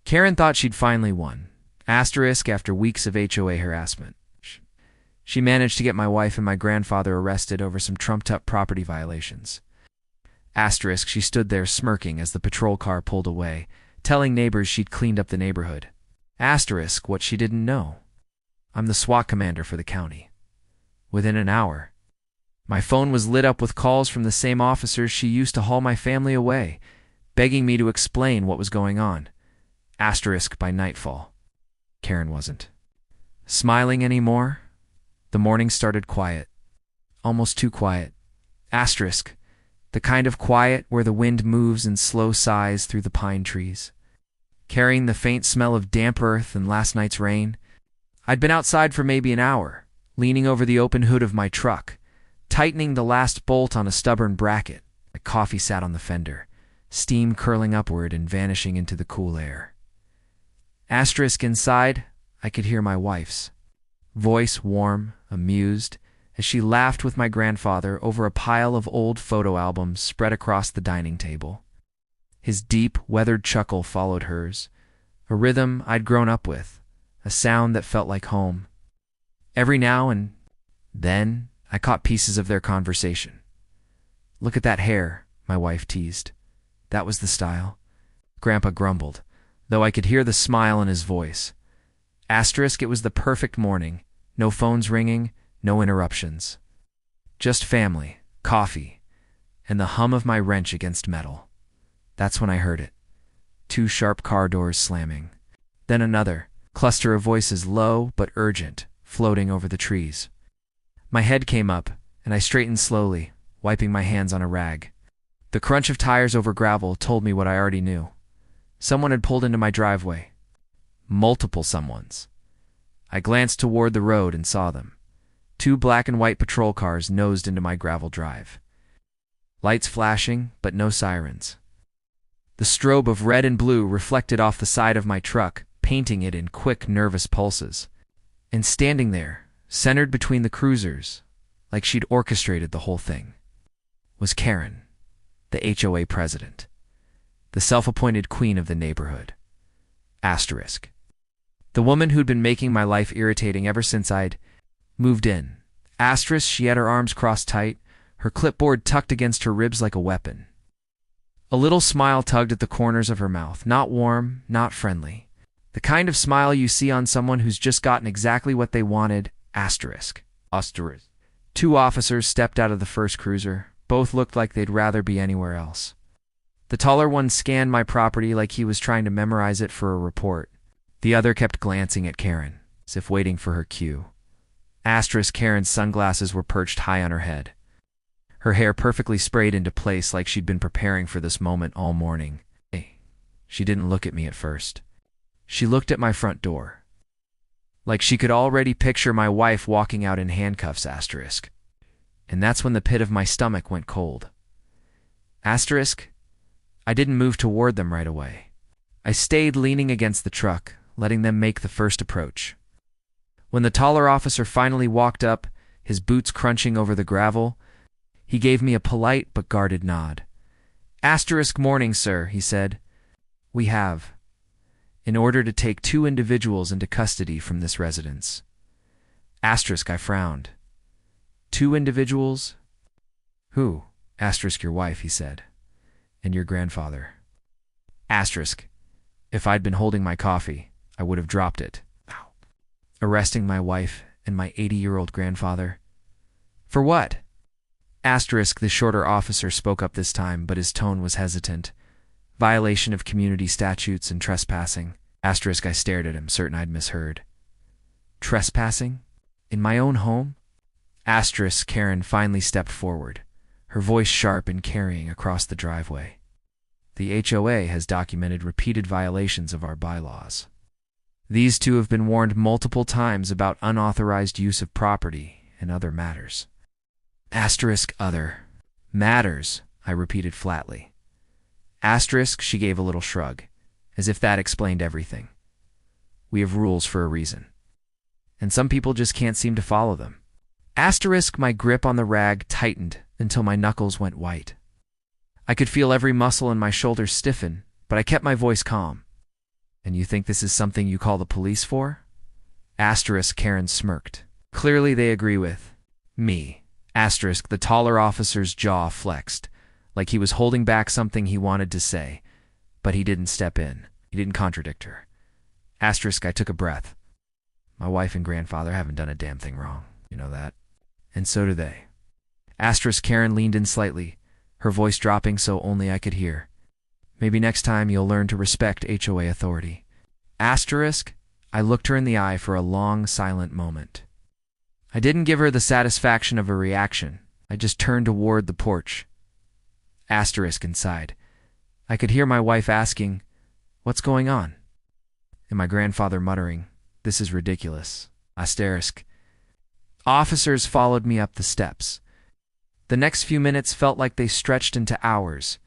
Karen thought she'd finally won. Asterisk after weeks of HOA harassment. She managed to get my wife and my grandfather arrested over some trumped-up property violations. Asterisk she stood there smirking as the patrol car pulled away, telling neighbors she'd cleaned up the neighborhood. Asterisk what she didn't know. I'm the SWAT commander for the county. Within an hour, my phone was lit up with calls from the same officers she used to haul my family away, begging me to explain what was going on. Asterisk by nightfall, Karen wasn't smiling anymore. The morning started quiet, almost too quiet. Asterisk, the kind of quiet where the wind moves in slow sighs through the pine trees, carrying the faint smell of damp earth and last night's rain. I'd been outside for maybe an hour, leaning over the open hood of my truck, tightening the last bolt on a stubborn bracket. My coffee sat on the fender, steam curling upward and vanishing into the cool air. Asterisk inside, I could hear my wife's voice, warm, amused, as she laughed with my grandfather over a pile of old photo albums spread across the dining table. His deep, weathered chuckle followed hers, a rhythm I'd grown up with, a sound that felt like home. Every now and then, I caught pieces of their conversation. "Look at that hair," my wife teased. "That was the style." Grandpa grumbled, though I could hear the smile in his voice. Asterisk it was the perfect morning. No phones ringing, no interruptions. Just family, coffee, and the hum of my wrench against metal. That's when I heard it. 2 sharp car doors slamming. Then another cluster of voices, low but urgent, floating over the trees. My head came up, and I straightened slowly, wiping my hands on a rag. The crunch of tires over gravel told me what I already knew. Someone had pulled into my driveway. Multiple someones. I glanced toward the road and saw them. 2 black and white patrol cars nosed into my gravel drive. Lights flashing, but no sirens. The strobe of red and blue reflected off the side of my truck, painting it in quick, nervous pulses. And standing there, centered between the cruisers, like she'd orchestrated the whole thing, was Karen, the HOA president, the self-appointed queen of the neighborhood. Asterisk. The woman who'd been making my life irritating ever since I'd moved in. Asterisk she had her arms crossed tight, her clipboard tucked against her ribs like a weapon. A little smile tugged at the corners of her mouth, not warm, not friendly. The kind of smile you see on someone who's just gotten exactly what they wanted. Asterisk. 2 officers stepped out of the first cruiser. Both looked like they'd rather be anywhere else. The taller one scanned my property like he was trying to memorize it for a report. The other kept glancing at Karen, as if waiting for her cue. Asterisk Karen's sunglasses were perched high on her head, her hair perfectly sprayed into place like she'd been preparing for this moment all morning. She didn't look at me at first. She looked at my front door, like she could already picture my wife walking out in handcuffs. Asterisk. And that's when the pit of my stomach went cold. Asterisk. I didn't move toward them right away. I stayed leaning against the truck, letting them make the first approach. When the taller officer finally walked up, his boots crunching over the gravel, he gave me a polite but guarded nod. "Asterisk morning, sir," he said. "We have, in order to take 2 individuals into custody from this residence." Asterisk I frowned. 2 individuals? "Who?" Asterisk your wife, he said. "And your grandfather." Asterisk. If I'd been holding my coffee, I would have dropped it. Ow. Arresting my wife and my 80-year-old grandfather. For what? Asterisk the shorter officer spoke up this time, but his tone was hesitant. Violation of community statutes and trespassing. Asterisk I stared at him, certain I'd misheard. Trespassing? In my own home? Asterisk Karen finally stepped forward, her voice sharp and carrying across the driveway. The HOA has documented repeated violations of our bylaws. These 2 have been warned multiple times about unauthorized use of property and other matters. Asterisk other. Matters, I repeated flatly. Asterisk she gave a little shrug, as if that explained everything. We have rules for a reason, and some people just can't seem to follow them. Asterisk my grip on the rag tightened until my knuckles went white. I could feel every muscle in my shoulders stiffen, but I kept my voice calm. And you think this is something you call the police for? Asterisk Karen smirked. Clearly they agree with me. Asterisk the taller officer's jaw flexed, like he was holding back something he wanted to say, but he didn't step in. He didn't contradict her. Asterisk I took a breath. My wife and grandfather haven't done a damn thing wrong. You know that? And so do they. Asterisk Karen leaned in slightly, her voice dropping so only I could hear. Maybe next time you'll learn to respect HOA authority. Asterisk, I looked her in the eye for a long, silent moment. I didn't give her the satisfaction of a reaction. I just turned toward the porch. Asterisk inside. I could hear my wife asking, "What's going on?" And my grandfather muttering, "This is ridiculous." Asterisk. Officers followed me up the steps. The next few minutes felt like they stretched into hours.